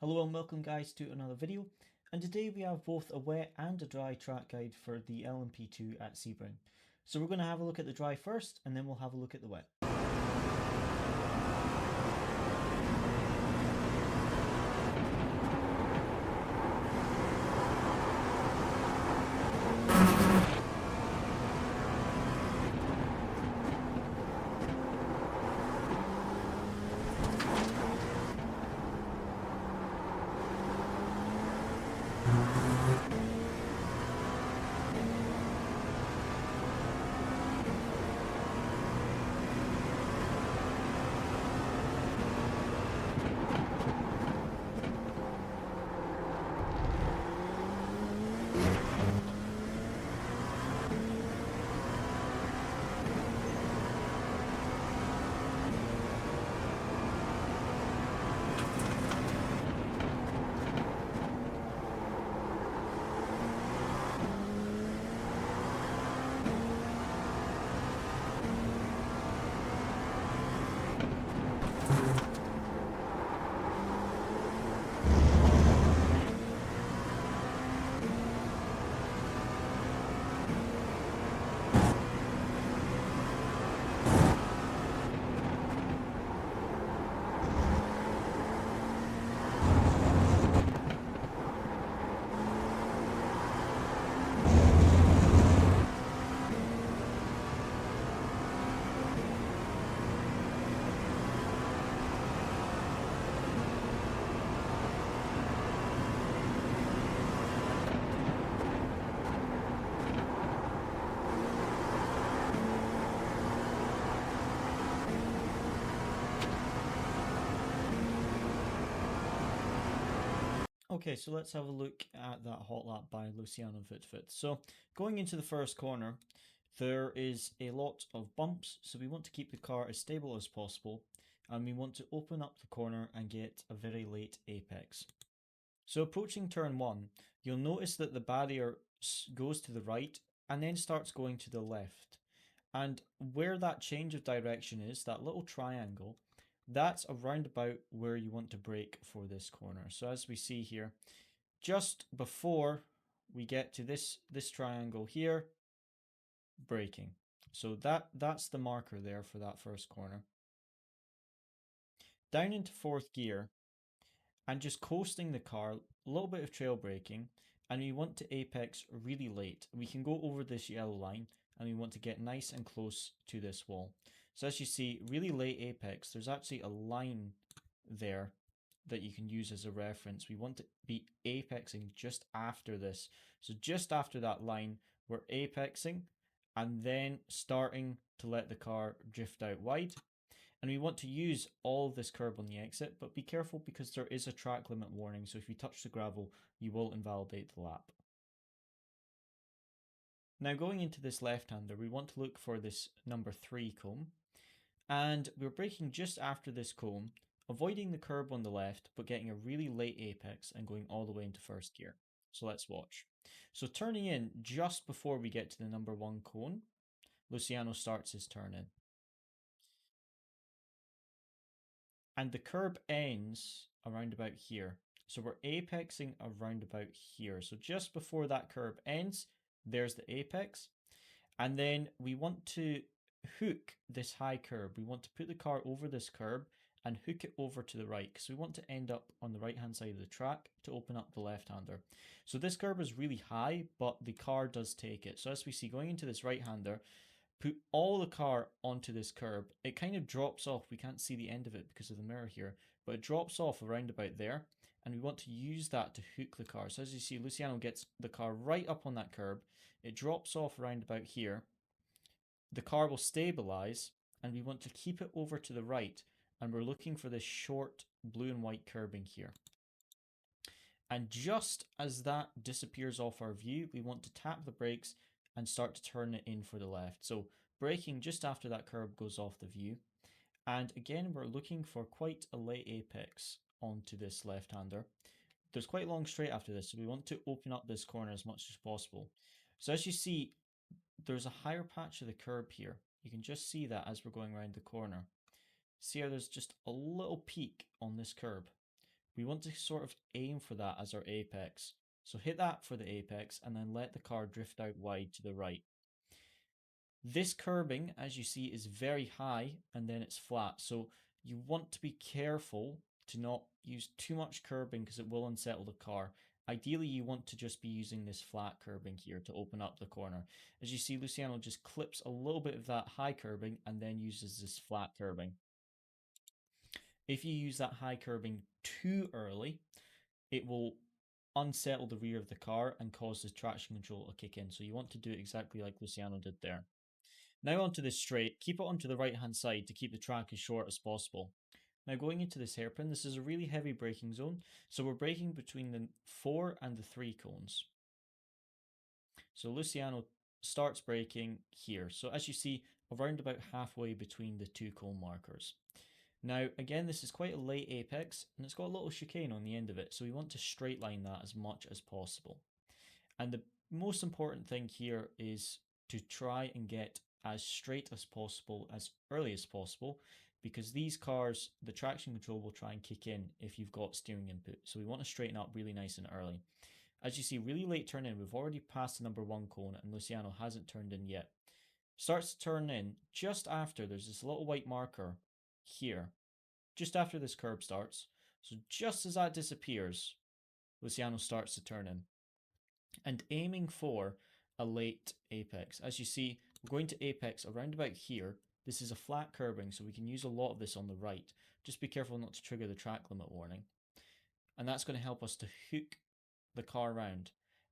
Hello and welcome guys to another video, and today we have both a wet and a dry track guide for the LMP2 at Sebring. So we're going to have a look at the dry first and then we'll have a look at the wet. Okay, so let's have a look at that hot lap by Luciano Witvoet. So going into the first corner, there is a lot of bumps, so we want to keep the car as stable as possible, and we want to open up the corner and get a very late apex. So approaching turn 1, you'll notice that the barrier goes to the right and then starts going to the left. And where that change of direction is, that little triangle, that's around about where you want to brake for this corner. So as we see here, just before we get to this triangle here, braking. So that's the marker there for that first corner. Down into fourth gear and just coasting the car, a little bit of trail braking, and we want to apex really late. We can go over this yellow line and we want to get nice and close to this wall. So as you see, really late apex, there's actually a line there that you can use as a reference. We want to be apexing just after this. So just after that line, we're apexing and then starting to let the car drift out wide. And we want to use all of this curb on the exit, but be careful because there is a track limit warning, so if you touch the gravel, you will invalidate the lap. Now going into this left-hander, we want to look for this number 3 comb, and we're braking just after this comb, avoiding the curb on the left, but getting a really late apex and going all the way into first gear. So let's watch. So turning in just before we get to the number 1 cone, Luciano starts his turn in. And the curb ends around about here. So we're apexing around about here. So just before that curb ends, there's the apex. And then we want to hook this high curb. We want to put the car over this curb and hook it over to the right because we want to end up on the right hand side of the track to open up the left hander. So this curb is really high, but the car does take it. So as we see going into this right hander, put all the car onto this curb. It kind of drops off. We can't see the end of it because of the mirror here, but it drops off around about there, and we want to use that to hook the car. So as you see, Luciano gets the car right up on that curb. It drops off around about here. The car will stabilize, and we want to keep it over to the right, and we're looking for this short blue and white curbing here. And just as that disappears off our view, we want to tap the brakes and start to turn it in for the left. So braking just after that curb goes off the view. And again, we're looking for quite a late apex onto this left-hander. There's quite a long straight after this, so we want to open up this corner as much as possible. So as you see, there's a higher patch of the curb here. You can just see that as we're going around the corner. See how there's just a little peak on this curb. we want to sort of aim for that as our apex. So hit that for the apex and then let the car drift out wide to the right. This curbing, as you see, is very high and then it's flat. So you want to be careful to not use too much curbing because it will unsettle the car. Ideally, you want to just be using this flat curbing here to open up the corner. As you see, Luciano just clips a little bit of that high curbing and then uses this flat curbing. If you use that high curbing too early, it will unsettle the rear of the car and cause the traction control to kick in. So you want to do it exactly like Luciano did there. Now onto this straight, keep it onto the right hand side to keep the track as short as possible. Now going into this hairpin, this is a really heavy braking zone, so we're braking between the 4 and the 3 cones. So Luciano starts braking here. So as you see, around about halfway between the 2 cone markers. Now again, this is quite a late apex and it's got a little chicane on the end of it, so we want to straight line that as much as possible. And the most important thing here is to try and get as straight as possible as early as possible, because these cars, the traction control will try and kick in if you've got steering input. So we want to straighten up really nice and early. As you see, really late turn in, we've already passed the number 1 cone and Luciano hasn't turned in yet. Starts to turn in just after there's this little white marker here, just after this curb starts. So just as that disappears, Luciano starts to turn in and aiming for a late apex. As you see, we're going to apex around about here. This is a flat curbing, so we can use a lot of this on the right. Just be careful not to trigger the track limit warning. And that's going to help us to hook the car around.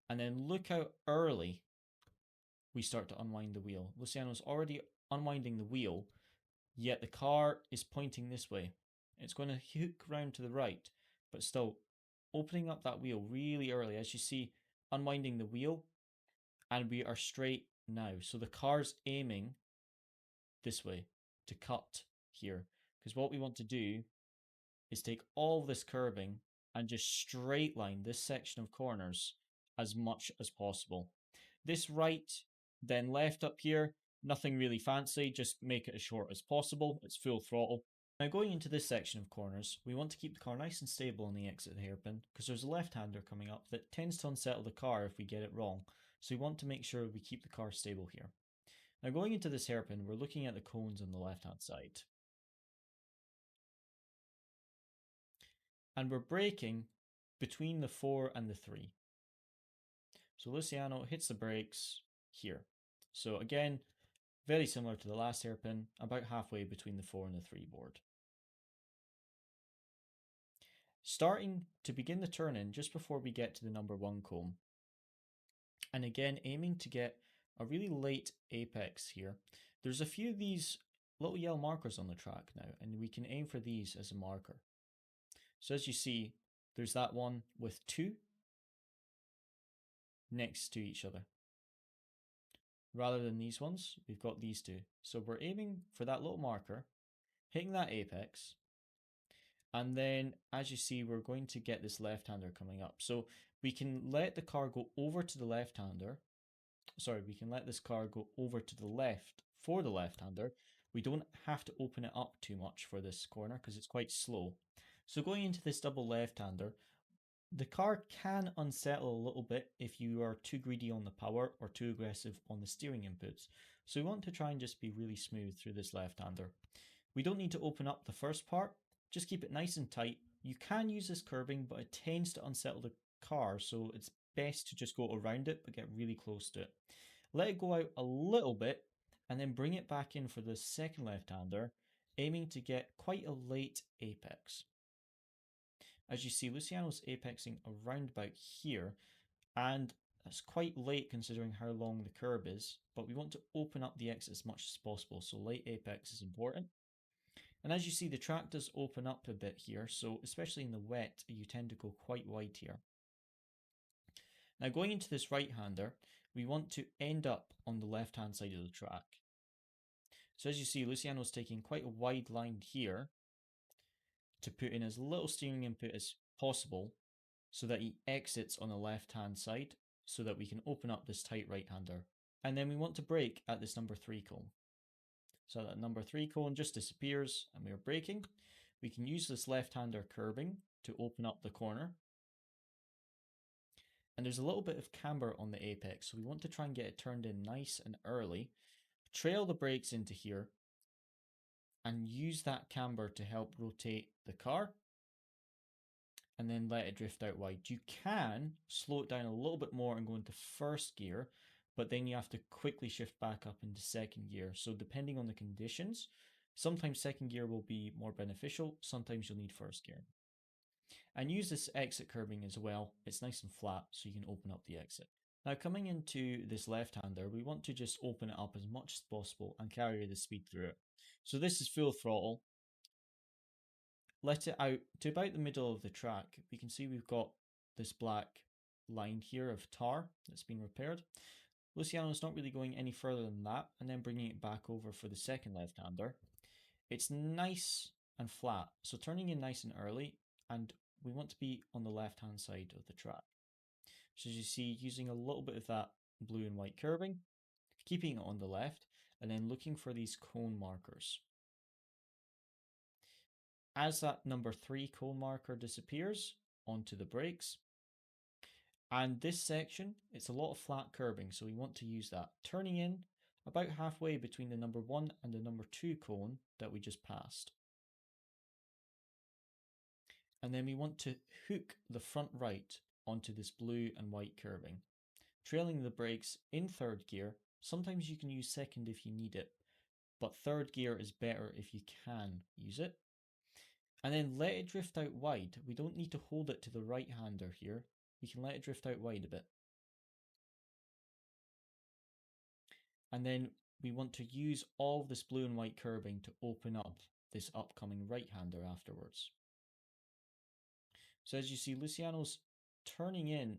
And then look how early we start to unwind the wheel. Luciano's already unwinding the wheel, yet the car is pointing this way. It's going to hook round to the right, but still opening up that wheel really early. As you see, unwinding the wheel, and we are straight now. So the car's aiming this way to cut here, because what we want to do is take all this curbing and just straight line this section of corners as much as possible. This right, then left up here, nothing really fancy, just make it as short as possible. It's full throttle. Now going into this section of corners, we want to keep the car nice and stable on the exit hairpin, because there's a left-hander coming up that tends to unsettle the car if we get it wrong. So we want to make sure we keep the car stable here. Now going into this hairpin, we're looking at the cones on the left-hand side. And we're braking between the 4 and the 3. So Luciano hits the brakes here. So again, very similar to the last hairpin, about halfway between the 4 and the 3 board. Starting to begin the turn in just before we get to the number 1 cone. And again, aiming to get a really late apex here. There's a few of these little yellow markers on the track now, and we can aim for these as a marker. So as you see, there's that one with 2 next to each other. Rather than these ones, we've got these 2. So we're aiming for that little marker, hitting that apex, and then as you see, we're going to get this left-hander coming up. So we can let the car go over to the left-hander. Sorry, we can let this car go over to the left for the left-hander. We don't have to open it up too much for this corner because it's quite slow. So going into this double left-hander, the car can unsettle a little bit if you are too greedy on the power or too aggressive on the steering inputs. So we want to try and just be really smooth through this left-hander. We don't need to open up the first part, just keep it nice and tight. You can use this curbing, but it tends to unsettle the car, so it's best to just go around it but get really close to it. Let it go out a little bit and then bring it back in for the second left-hander, aiming to get quite a late apex. As you see, Luciano's apexing around about here, and that's quite late considering how long the curb is, but we want to open up the exit as much as possible, so late apex is important. And as you see, the track does open up a bit here, so especially in the wet, you tend to go quite wide here. Now going into this right-hander, we want to end up on the left-hand side of the track. So as you see, Luciano's taking quite a wide line here to put in as little steering input as possible so that he exits on the left-hand side so that we can open up this tight right-hander. And then we want to brake at this number 3 cone. So that number 3 cone just disappears and we are braking. We can use this left-hander curbing to open up the corner. And there's a little bit of camber on the apex, so we want to try and get it turned in nice and early. Trail the brakes into here and use that camber to help rotate the car, and then let it drift out wide. You can slow it down a little bit more and go into first gear, but then you have to quickly shift back up into second gear. So depending on the conditions, sometimes second gear will be more beneficial, sometimes you'll need first gear. And use this exit curbing as well. It's nice and flat, so you can open up the exit. Now coming into this left-hander, we want to just open it up as much as possible and carry the speed through it. So this is full throttle. Let it out to about the middle of the track. We can see we've got this black line here of tar that's been repaired. Luciano's not really going any further than that, and then bringing it back over for the second left-hander. It's nice and flat, so turning in nice and early, and we want to be on the left-hand side of the track. So as you see, using a little bit of that blue and white curbing, keeping it on the left, and then looking for these cone markers. As that number 3 cone marker disappears, onto the brakes. And this section, it's a lot of flat curbing, so we want to use that. Turning in about halfway between the number 1 and the number 2 cone that we just passed. And then we want to hook the front right onto this blue and white curbing. Trailing the brakes in third gear. Sometimes you can use second if you need it, but third gear is better if you can use it. And then let it drift out wide. We don't need to hold it to the right hander here. We can let it drift out wide a bit. And then we want to use all of this blue and white curbing to open up this upcoming right hander afterwards. So as you see, Luciano's turning in.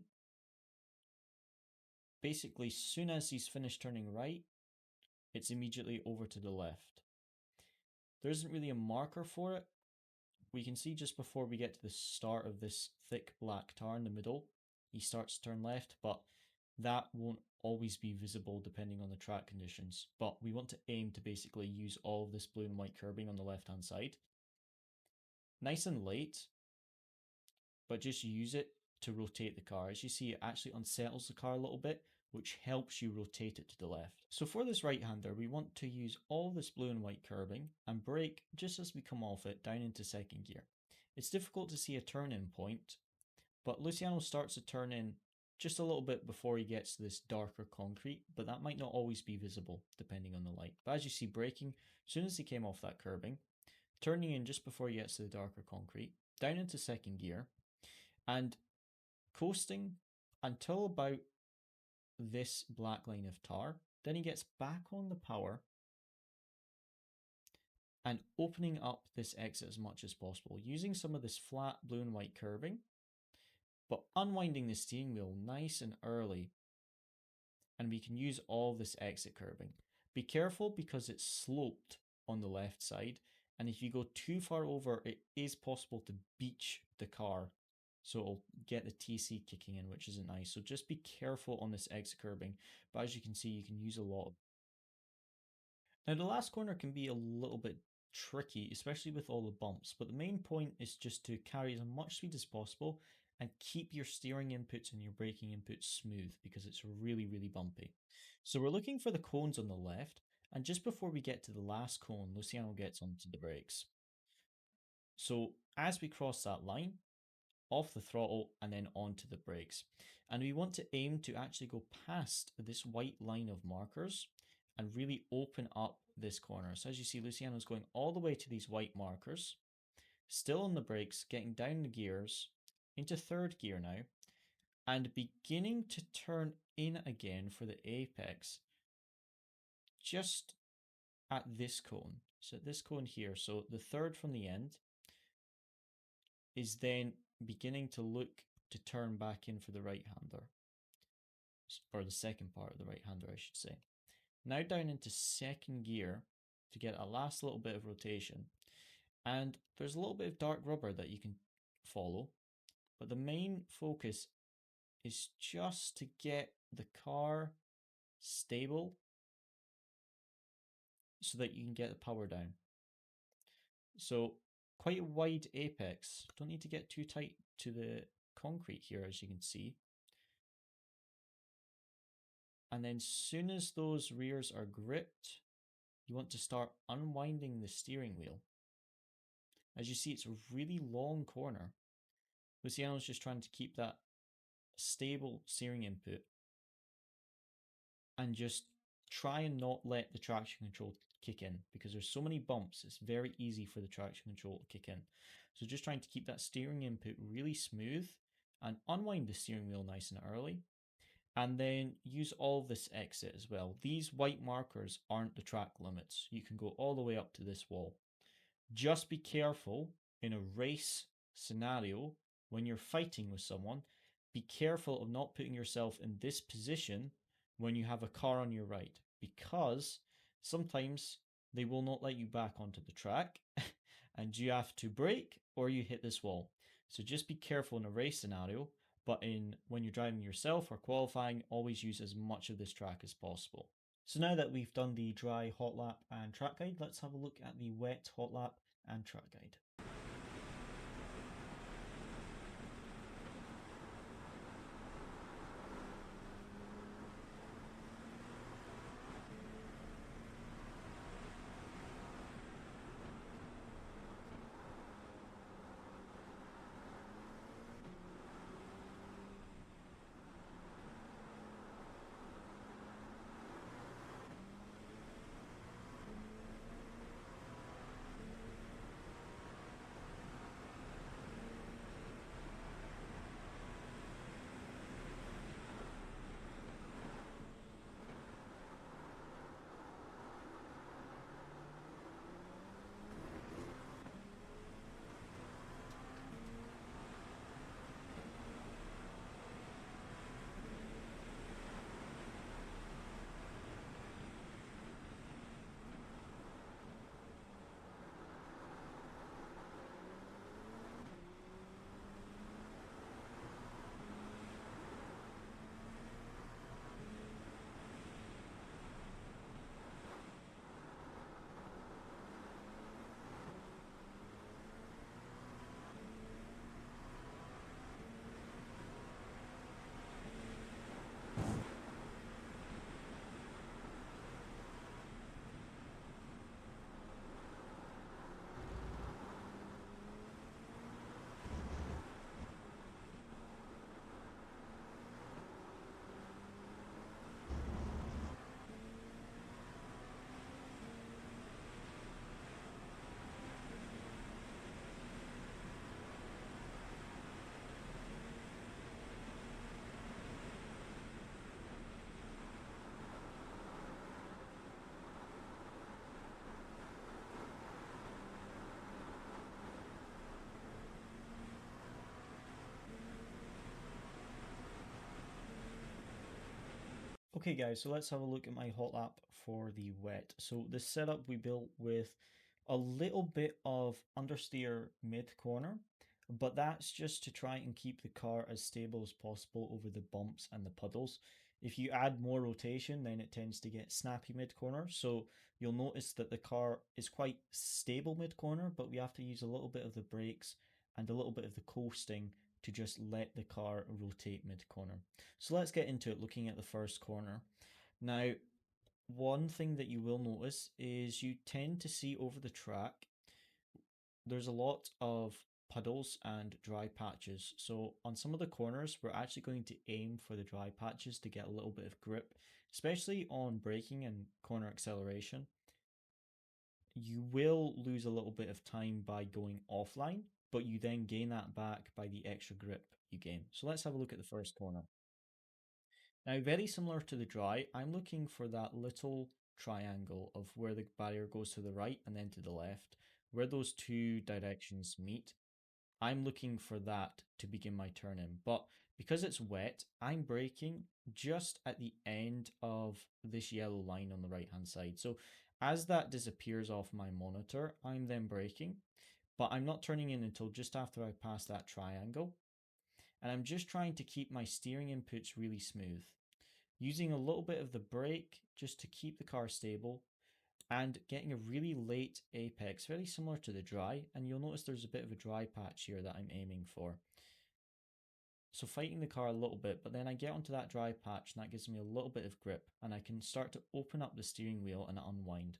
Basically, as soon as he's finished turning right, it's immediately over to the left. There isn't really a marker for it. We can see just before we get to the start of this thick black tar in the middle, he starts to turn left, but that won't always be visible depending on the track conditions. But we want to aim to basically use all of this blue and white curbing on the left-hand side. Nice and late, but just use it to rotate the car. As you see, it actually unsettles the car a little bit, which helps you rotate it to the left. So for this right-hander, we want to use all this blue and white curbing and brake just as we come off it down into second gear. It's difficult to see a turn-in point, but Luciano starts to turn in just a little bit before he gets to this darker concrete, but that might not always be visible depending on the light. But as you see, braking, as soon as he came off that curbing, turning in just before he gets to the darker concrete, down into second gear, and coasting until about this black line of tar. Then he gets back on the power and opening up this exit as much as possible, using some of this flat blue and white curbing, but unwinding the steering wheel nice and early, and we can use all this exit curbing. Be careful because it's sloped on the left side, and if you go too far over, it is possible to beach the car, so it'll get the TC kicking in, which isn't nice. So just be careful on this exit curbing, but as you can see, you can use a lot of. Now the last corner can be a little bit tricky, especially with all the bumps, but the main point is just to carry as much speed as possible and keep your steering inputs and your braking inputs smooth because it's really, really bumpy. So we're looking for the cones on the left, and just before we get to the last cone, Luciano gets onto the brakes. So as we cross that line, off the throttle and then onto the brakes. And we want to aim to actually go past this white line of markers and really open up this corner. So as you see, Luciano's going all the way to these white markers, still on the brakes, getting down the gears into third gear now, and beginning to turn in again for the apex just at this cone. So this cone here, so the third from the end, is then beginning to look to turn back in for the right hander, or the second part of the right hander, I should say. Now down into second gear to get a last little bit of rotation, and there's a little bit of dark rubber that you can follow, but the main focus is just to get the car stable so that you can get the power down. So quite a wide apex. Don't need to get too tight to the concrete here, as you can see. And then soon as those rears are gripped, you want to start unwinding the steering wheel. As you see, it's a really long corner. Luciano's just trying to keep that stable steering input and just try and not let the traction control kick in, because there's so many bumps, it's very easy for the traction control to kick in. So just trying to keep that steering input really smooth and unwind the steering wheel nice and early. And then use all this exit as well. These white markers aren't the track limits. You can go all the way up to this wall. Just be careful in a race scenario when you're fighting with someone. Be careful of not putting yourself in this position when you have a car on your right, because sometimes they will not let you back onto the track and you have to brake or you hit this wall. So just be careful in a race scenario, but when you're driving yourself or qualifying, always use as much of this track as possible. So now that we've done the dry hot lap and track guide, let's have a look at the wet hot lap and track guide. Okay guys, so let's have a look at my hot lap for the wet. So the setup we built with a little bit of understeer mid corner, but that's just to try and keep the car as stable as possible over the bumps and the puddles. If you add more rotation, then it tends to get snappy mid corner. So you'll notice that the car is quite stable mid corner, but we have to use a little bit of the brakes and a little bit of the coasting to just let the car rotate mid corner. So let's get into it, looking at the first corner. Now, one thing that you will notice is you tend to see over the track, there's a lot of puddles and dry patches. So on some of the corners, we're actually going to aim for the dry patches to get a little bit of grip, especially on braking and corner acceleration. You will lose a little bit of time by going offline, but you then gain that back by the extra grip you gain. So let's have a look at the first corner. Now, very similar to the dry, I'm looking for that little triangle of where the barrier goes to the right and then to the left, where those two directions meet. I'm looking for that to begin my turn in, but because it's wet, I'm braking just at the end of this yellow line on the right hand side. So as that disappears off my monitor, I'm then braking, but I'm not turning in until just after I pass that triangle. And I'm just trying to keep my steering inputs really smooth, using a little bit of the brake just to keep the car stable, and getting a really late apex, very similar to the dry. And you'll notice there's a bit of a dry patch here that I'm aiming for. So fighting the car a little bit, but then I get onto that dry patch and that gives me a little bit of grip and I can start to open up the steering wheel and unwind.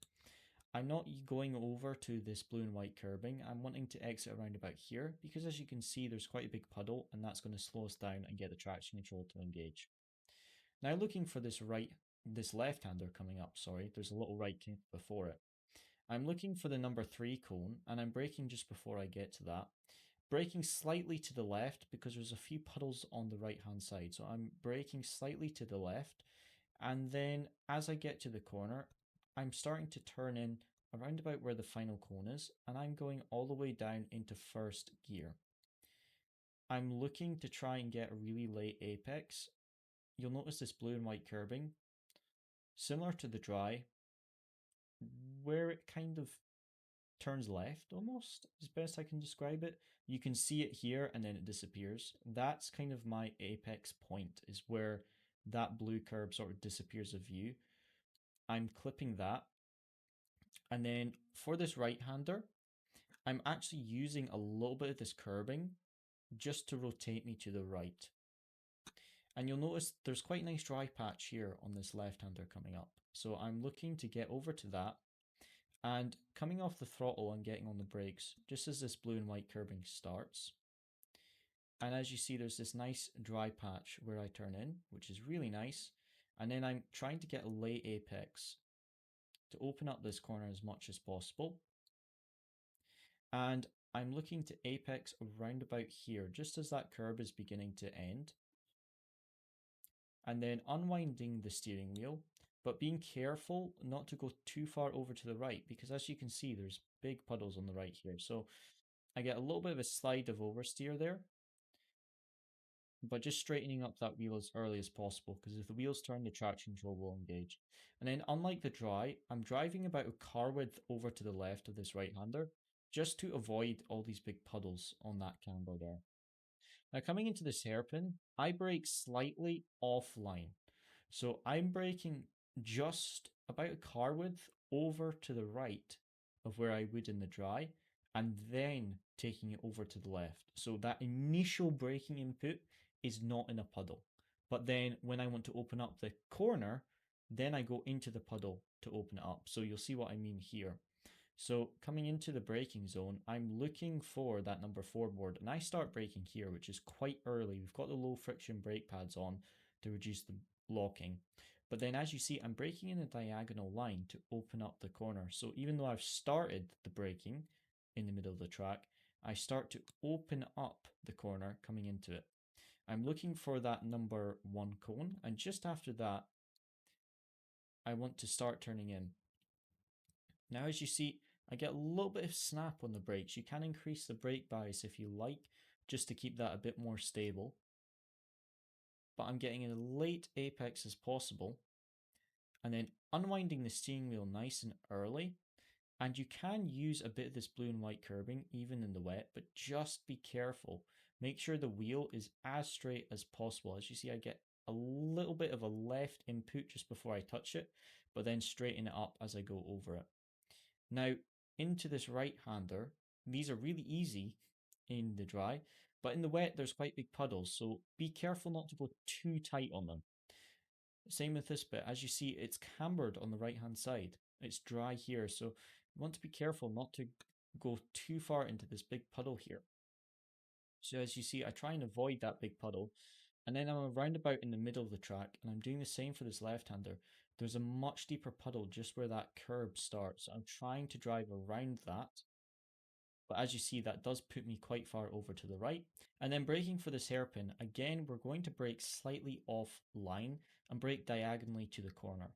I'm not going over to this blue and white curbing. I'm wanting to exit around about here because as you can see, there's quite a big puddle and that's going to slow us down and get the traction control to engage. Now looking for this left-hander coming up, sorry, there's a little right before it. I'm looking for the number 3 cone and I'm braking just before I get to that. Braking slightly to the left because there's a few puddles on the right hand side. So I'm braking slightly to the left. And then as I get to the corner, I'm starting to turn in around about where the final cone is. And I'm going all the way down into first gear. I'm looking to try and get a really late apex. You'll notice this blue and white curbing. Similar to the dry, where it kind of turns left almost, as best I can describe it. You can see it here and then it disappears. That's kind of my apex point, is where that blue curb sort of disappears of view. I'm clipping that. And then for this right-hander, I'm actually using a little bit of this curbing just to rotate me to the right. And you'll notice there's quite a nice dry patch here on this left-hander coming up. So I'm looking to get over to that. And coming off the throttle and getting on the brakes, just as this blue and white curbing starts. And as you see, there's this nice dry patch where I turn in, which is really nice. And then I'm trying to get a late apex to open up this corner as much as possible. And I'm looking to apex around about here, just as that curb is beginning to end. And then unwinding the steering wheel, but being careful not to go too far over to the right, because as you can see, there's big puddles on the right here. So I get a little bit of a slide of oversteer there, but just straightening up that wheel as early as possible, because if the wheels turn, the traction control will engage. And then unlike the dry, I'm driving about a car width over to the left of this right-hander, just to avoid all these big puddles on that camber there. Now coming into this hairpin, I brake slightly offline. So I'm braking just about a car width over to the right of where I would in the dry, and then taking it over to the left. So that initial braking input is not in a puddle. But then when I want to open up the corner, then I go into the puddle to open it up. So you'll see what I mean here. So coming into the braking zone, I'm looking for that number 4 board, and I start braking here, which is quite early. We've got the low friction brake pads on to reduce the locking. But then as you see, I'm braking in a diagonal line to open up the corner. So even though I've started the braking in the middle of the track, I start to open up the corner coming into it. I'm looking for that number 1 cone, and just after that, I want to start turning in. Now as you see, I get a little bit of snap on the brakes. You can increase the brake bias if you like, just to keep that a bit more stable. But I'm getting as late apex as possible, and then unwinding the steering wheel nice and early. And you can use a bit of this blue and white curbing even in the wet, but just be careful. Make sure the wheel is as straight as possible. As you see, I get a little bit of a left input just before I touch it, but then straighten it up as I go over it. Now, into this right-hander, these are really easy in the dry, but in the wet, there's quite big puddles, so be careful not to go too tight on them. Same with this bit. As you see, it's cambered on the right-hand side. It's dry here, so you want to be careful not to go too far into this big puddle here. So as you see, I try and avoid that big puddle, and then I'm a roundabout in the middle of the track, and I'm doing the same for this left-hander. There's a much deeper puddle just where that curb starts. So I'm trying to drive around that. But as you see, that does put me quite far over to the right. And then braking for this hairpin, again, we're going to brake slightly off line and brake diagonally to the corner.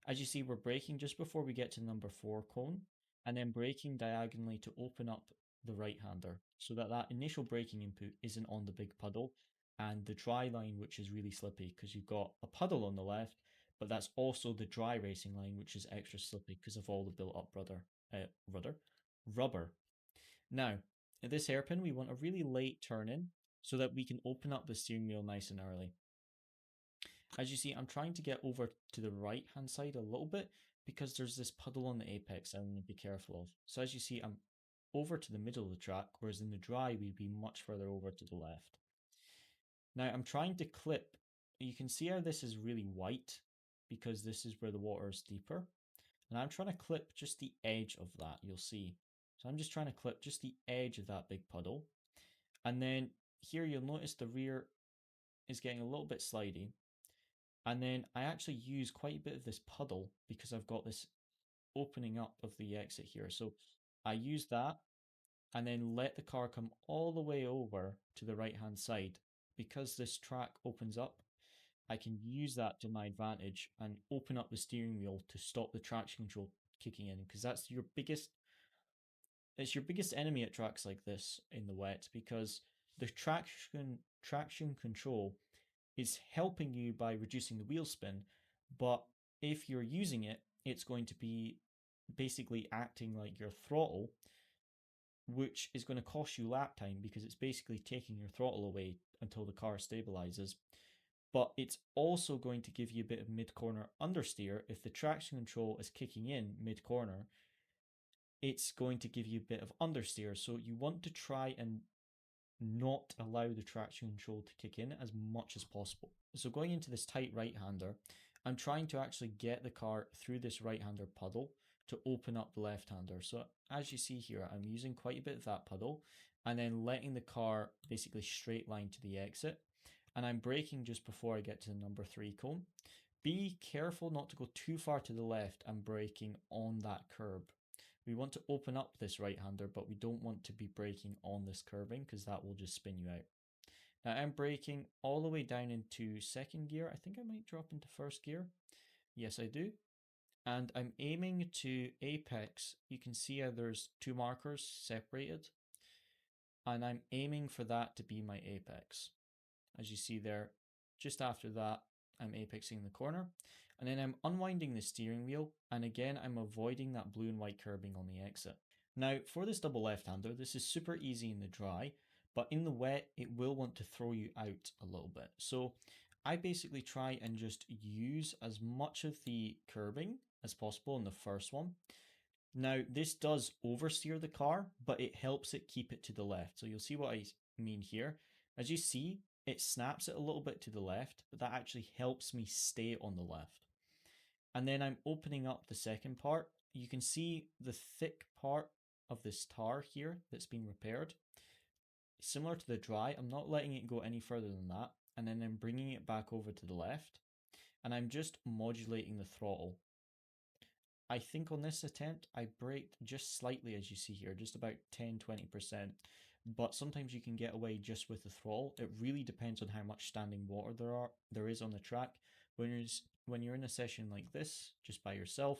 As you see, we're braking just before we get to number 4 cone, and then braking diagonally to open up the right-hander so that that initial braking input isn't on the big puddle and the dry line, which is really slippy because you've got a puddle on the left, but that's also the dry racing line, which is extra slippy because of all the built-up rubber. Now, at this hairpin, we want a really late turn in so that we can open up the steering wheel nice and early. As you see, I'm trying to get over to the right-hand side a little bit because there's this puddle on the apex I want to be careful of. So as you see, I'm over to the middle of the track, whereas in the dry, we'd be much further over to the left. Now I'm trying to clip. You can see how this is really white because this is where the water is deeper. And I'm trying to clip just the edge of that, you'll see. So I'm just trying to clip just the edge of that big puddle. And then here you'll notice the rear is getting a little bit slidey. And then I actually use quite a bit of this puddle because I've got this opening up of the exit here. So I use that and then let the car come all the way over to the right hand side. Because this track opens up, I can use that to my advantage and open up the steering wheel to stop the traction control kicking in, because that's your biggest it's your biggest enemy at tracks like this in the wet, because the traction control is helping you by reducing the wheel spin, but if you're using it, it's going to be basically acting like your throttle, which is going to cost you lap time because it's basically taking your throttle away until the car stabilizes. But it's also going to give you a bit of mid-corner understeer. If the traction control is kicking in mid-corner, it's going to give you a bit of understeer. So you want to try and not allow the traction control to kick in as much as possible. So going into this tight right-hander, I'm trying to actually get the car through this right-hander puddle to open up the left-hander. So as you see here, I'm using quite a bit of that puddle and then letting the car basically straight line to the exit. And I'm braking just before I get to the number 3 cone. Be careful not to go too far to the left and braking on that curb. We want to open up this right-hander, but we don't want to be braking on this curbing because that will just spin you out. Now I'm braking all the way down into second gear. I think I might drop into first gear. Yes, I do. And I'm aiming to apex. You can see how there's 2 markers separated. And I'm aiming for that to be my apex. As you see there, just after that, I'm apexing the corner. And then I'm unwinding the steering wheel. And again, I'm avoiding that blue and white curbing on the exit. Now, for this double left-hander, this is super easy in the dry, but in the wet, it will want to throw you out a little bit. So I basically try and just use as much of the curbing as possible in the first one. Now, this does oversteer the car, but it helps it keep it to the left. So you'll see what I mean here. As you see, it snaps it a little bit to the left, but that actually helps me stay on the left. And then I'm opening up the second part. You can see the thick part of this tar here that's been repaired. Similar to the dry, I'm not letting it go any further than that. And then I'm bringing it back over to the left. And I'm just modulating the throttle. I think on this attempt, I braked just slightly, as you see here, just about 10-20%. But sometimes you can get away just with the throttle. It really depends on how much standing water there is on the track. When you're in a session like this, just by yourself,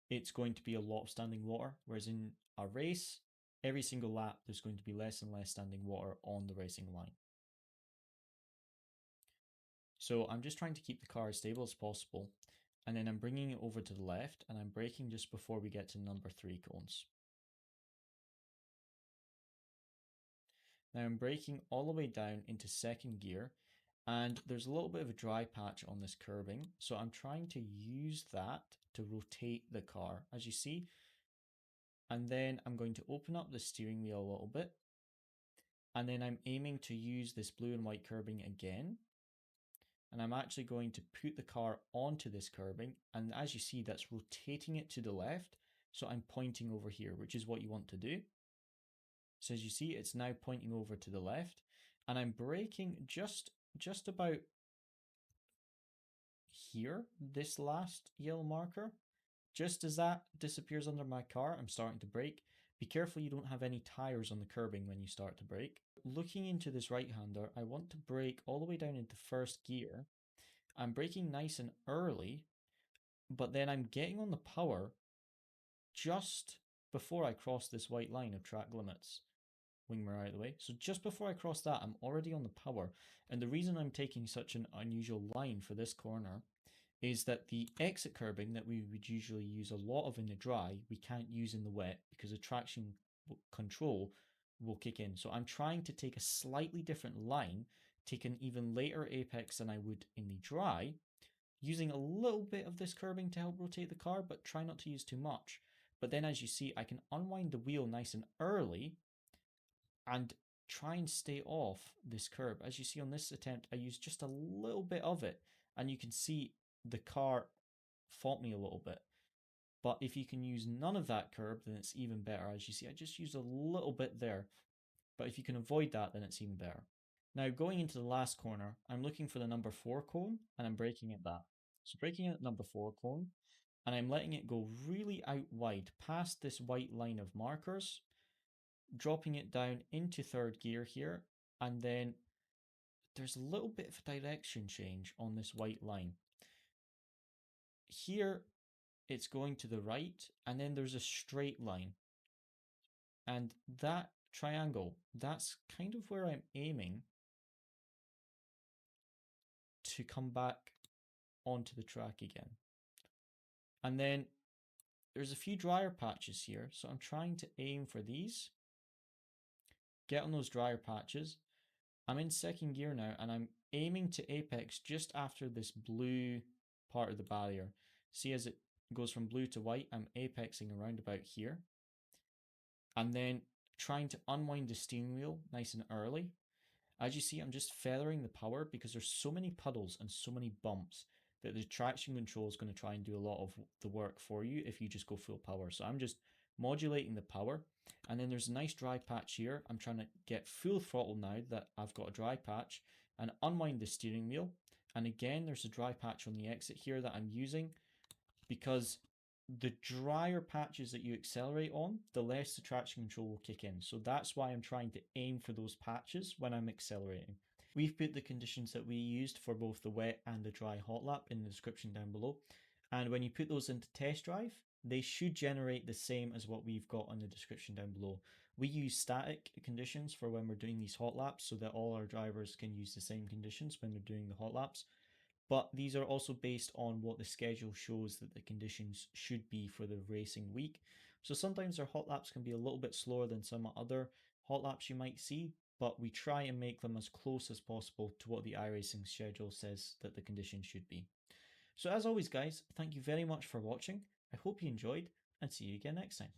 it's going to be a lot of standing water. Whereas in a race, every single lap, there's going to be less and less standing water on the racing line. So I'm just trying to keep the car as stable as possible. And then I'm bringing it over to the left and I'm braking just before we get to number 3 cones. Now I'm braking all the way down into second gear and there's a little bit of a dry patch on this curbing. So I'm trying to use that to rotate the car, as you see. And then I'm going to open up the steering wheel a little bit. And then I'm aiming to use this blue and white curbing again. And I'm actually going to put the car onto this curbing. And as you see, that's rotating it to the left. So I'm pointing over here, which is what you want to do. So as you see, it's now pointing over to the left. And I'm braking just about here, this last yellow marker. Just as that disappears under my car, I'm starting to brake. Be careful you don't have any tires on the curbing when you start to brake. Looking into this right-hander, I want to brake all the way down into first gear. I'm braking nice and early, but then I'm getting on the power just before I cross this white line of track limits. Wing mirror out of the way. So just before I cross that, I'm already on the power. And the reason I'm taking such an unusual line for this corner is that the exit curbing that we would usually use a lot of in the dry, we can't use in the wet because the traction control will kick in. So I'm trying to take a slightly different line, take an even later apex than I would in the dry, using a little bit of this curbing to help rotate the car, but try not to use too much. But then as you see, I can unwind the wheel nice and early and try and stay off this curb. As you see on this attempt, I use just a little bit of it, and you can see the car fault me a little bit. But if you can use none of that curb, then it's even better. As you see, I just used a little bit there. But if you can avoid that, then it's even better. Now, going into the last corner, I'm looking for the number 4 cone, and I'm braking at that. So braking at number 4 cone, and I'm letting it go really out wide past this white line of markers, dropping it down into third gear here, and then there's a little bit of a direction change on this white line. Here, it's going to the right, and then there's a straight line. And that triangle, that's kind of where I'm aiming to come back onto the track again. And then there's a few dryer patches here, so I'm trying to aim for these. Get on those dryer patches. I'm in second gear now, and I'm aiming to apex just after this blue part of the barrier. See, as it goes from blue to white, I'm apexing around about here. And then trying to unwind the steering wheel nice and early. As you see, I'm just feathering the power because there's so many puddles and so many bumps that the traction control is going to try and do a lot of the work for you if you just go full power. So I'm just modulating the power. And then there's a nice dry patch here. I'm trying to get full throttle now that I've got a dry patch and unwind the steering wheel. And again, there's a dry patch on the exit here that I'm using because the drier patches that you accelerate on, the less the traction control will kick in. So that's why I'm trying to aim for those patches when I'm accelerating. We've put the conditions that we used for both the wet and the dry hot lap in the description down below. And when you put those into test drive, they should generate the same as what we've got in the description down below. We use static conditions for when we're doing these hot laps so that all our drivers can use the same conditions when they're doing the hot laps. But these are also based on what the schedule shows that the conditions should be for the racing week. So sometimes our hot laps can be a little bit slower than some other hot laps you might see, but we try and make them as close as possible to what the iRacing schedule says that the conditions should be. So as always guys, thank you very much for watching. I hope you enjoyed and see you again next time.